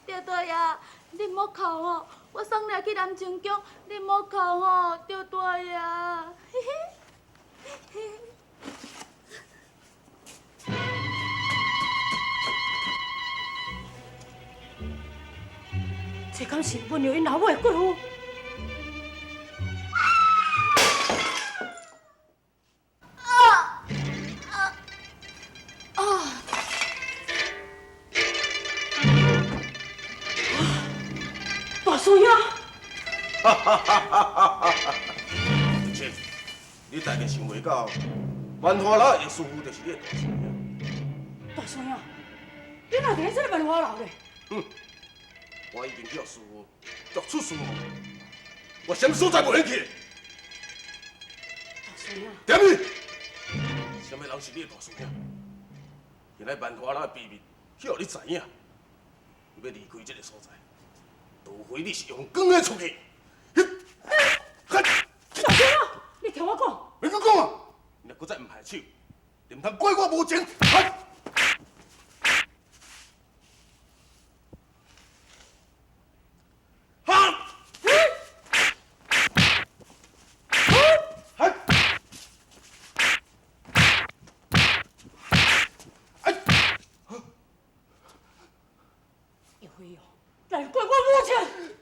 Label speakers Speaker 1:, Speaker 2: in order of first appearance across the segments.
Speaker 1: 赵大爷，你莫哭吼，我送你去南靖宫，你莫哭吼，赵大爷。这敢是温柔因老母的骨妇？大叔呀！
Speaker 2: 切，你大概想袂到，万华楼的师傅就是你的大叔呀。
Speaker 1: 大叔呀，你哪天在这万华楼咧？
Speaker 2: 我已经叫师傅作出师傅，我什么所在无闲去？
Speaker 1: 大叔呀！
Speaker 2: 点你！什么人是你的大叔呀？原来万华楼的秘密，许你知影。你要离开这个所在，除非你是用光的出去。
Speaker 1: 大叔呀，你听我讲。
Speaker 2: 别搁讲啊！你若搁再唔下手，你唔通怪我无情。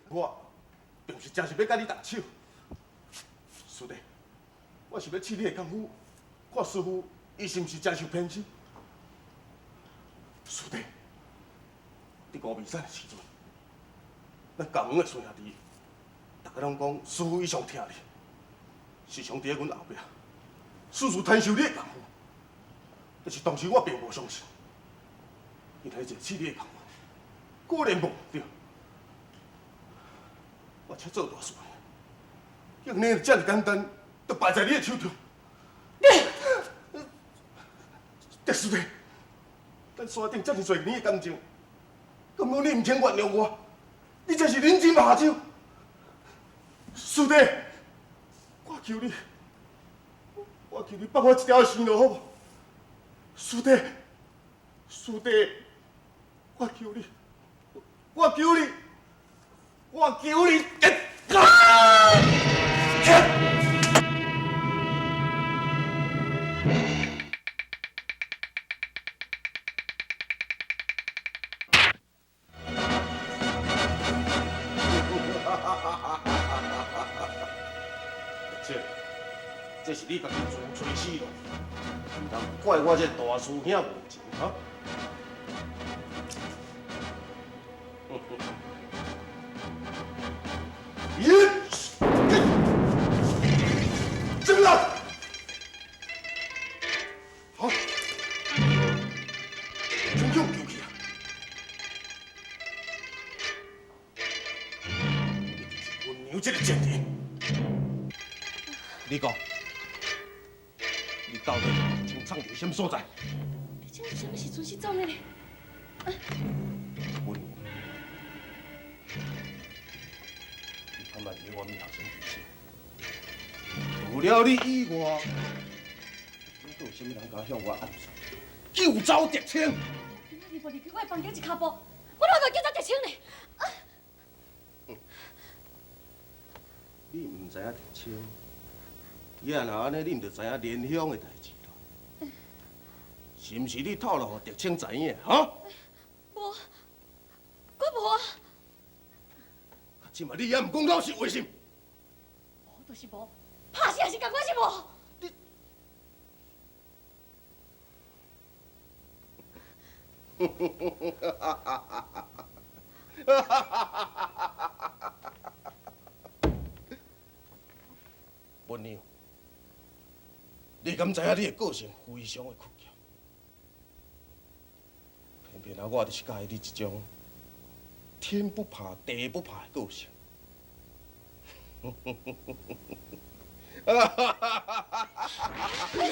Speaker 2: 我并不是真是要甲你动手，师弟，我是要试你的功夫，看师傅伊是毋是真受骗心。师弟，伫高眉山的时阵，咱同门的孙兄弟，大家拢讲师傅伊上疼你，时常伫咧阮后壁，四处传授你的功夫。但是当时我并无相信，原来一个试你的功夫，果然无对。我才做大事，用你这么简单，就败在你的手中。但师弟，咱山顶这么多年的感情，敢讲你唔肯原谅我？你这是人情下手。师弟，我求你，我求你放我一条生路，好无？师弟，师弟，我求你，我求你。我求你！切，这是你家己自吹死咯，唔通怪我这大师兄无情啊！怎么了？好，真用丢去啊！一定是温娘这个贱人。你讲，你到底清藏伫什么所在？
Speaker 1: 你这是什么时阵去走的呢？
Speaker 2: 温娘，你他妈给我面头先提醒。除了你以外，还有什么人敢向我暗算？救走狄青！
Speaker 1: 今仔日无离开我的房间一脚步，我哪会叫做狄青呢？
Speaker 2: 你唔知影狄青，也若安尼，你唔就知影莲香的代志咯？是毋是你透露给狄青知影？哈？
Speaker 1: 无，我无啊。
Speaker 2: 即嘛你也唔讲老实话是？
Speaker 1: 无就是无。拍死也是讲我是无。
Speaker 2: 文娘，你敢知影你的个性非常的倔强，偏偏啊，我就是介意你这种天不怕地不怕的个性。文娘，文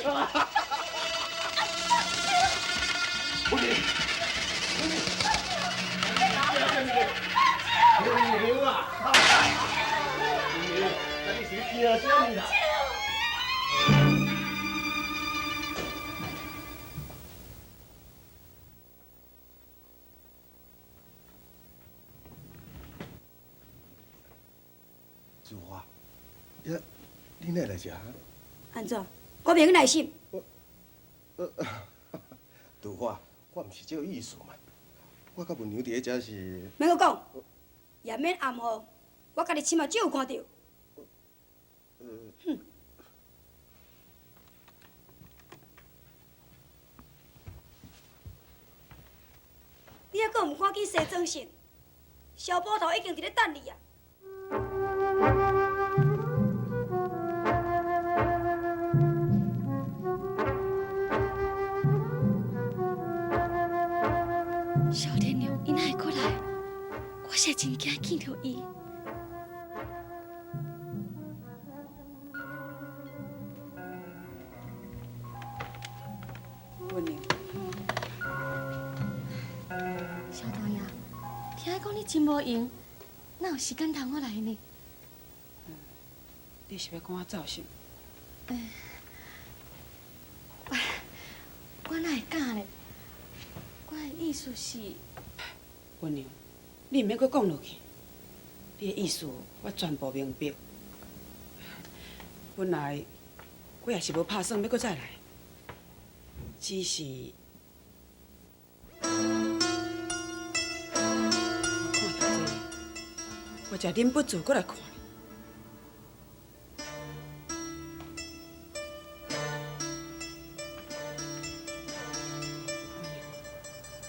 Speaker 2: 娘啊！文娘，那你是惊什么啦？自华，你哪来吃啊？
Speaker 3: 安怎？我袂个耐心。
Speaker 2: 自华，我毋是这个意思嘛。我甲文娘伫咧遮是。
Speaker 3: 免阁讲，也免暗号，我家己亲目睭有看到。哼！你还阁唔赶紧洗装身？小捕头已经伫咧等你啊！
Speaker 1: 小莲娘，伊哪会过来？我是真惊见到伊。
Speaker 3: 文娘，
Speaker 1: 小大爷，听讲你真无闲，哪有时间通我来呢？
Speaker 3: 你是要赶我走是？
Speaker 1: 我哪会敢呢？我的意思是，
Speaker 3: 文娘，你毋免阁讲落去。你的意思我全部明白。本来我也是无打算要阁再来，只是我看到这个，我才忍不住阁来看你。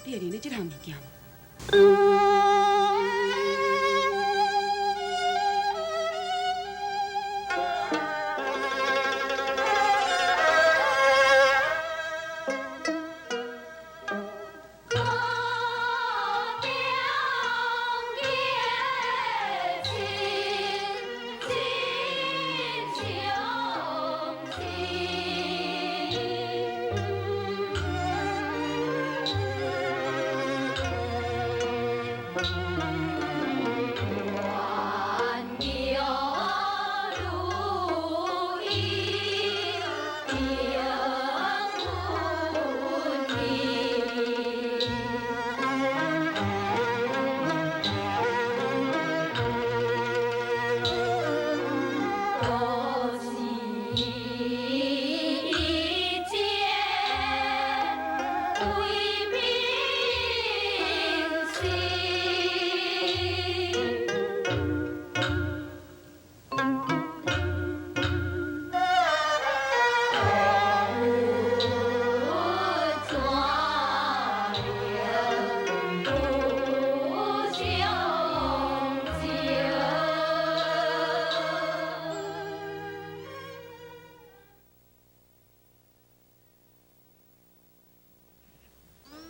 Speaker 3: 你会认得这项物件吗？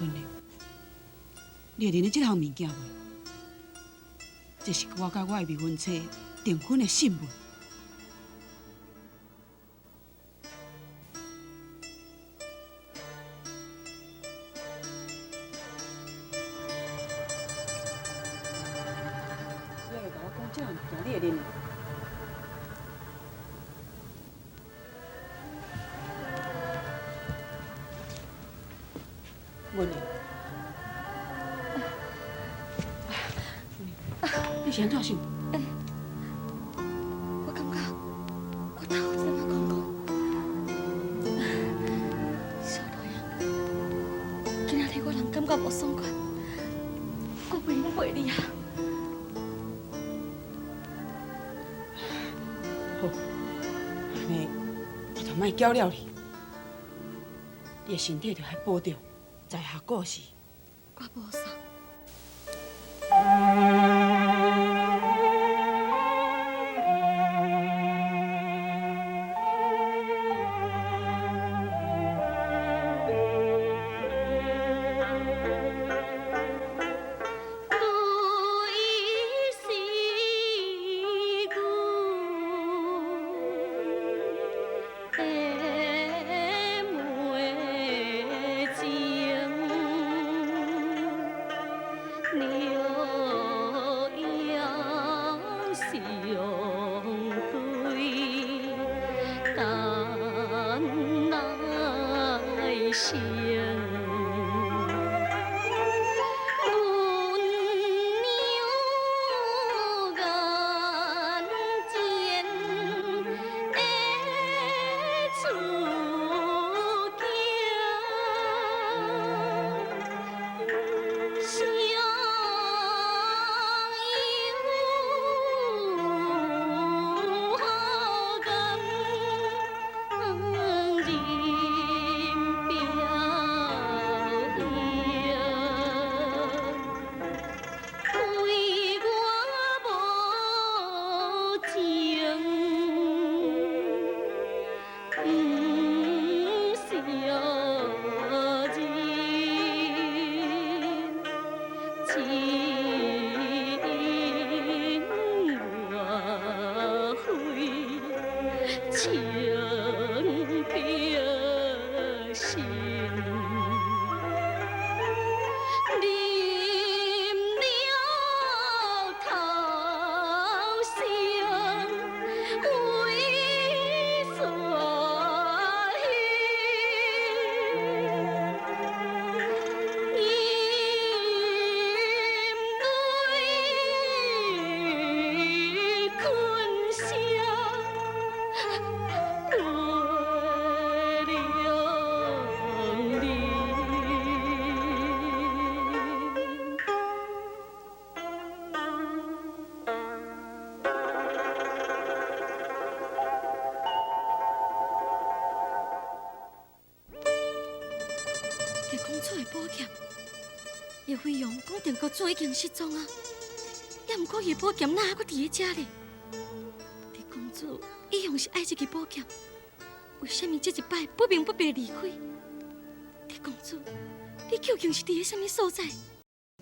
Speaker 3: 文玲，你会认得这项物件袂？这是我甲我的未婚妻订婚的信物。你会甲我讲这项物件，你会认得？文玲。你是安怎想？
Speaker 1: 我感觉我头前啊讲小大爷，今仔日我人感觉无爽快，我袂用陪你啊。
Speaker 3: 好，安尼我就莫搅了你。你的身体就还保重，在下顾事。
Speaker 1: 我无送。温柔眼睛。
Speaker 4: 我会情别心。叶飞扬讲定国主已经失踪啊，也毋过叶宝剑哪还阁伫咧遮咧？狄公主一样是爱这支宝剑，为什么这一摆不明不白离开？狄公主，你究竟是伫咧什么所在？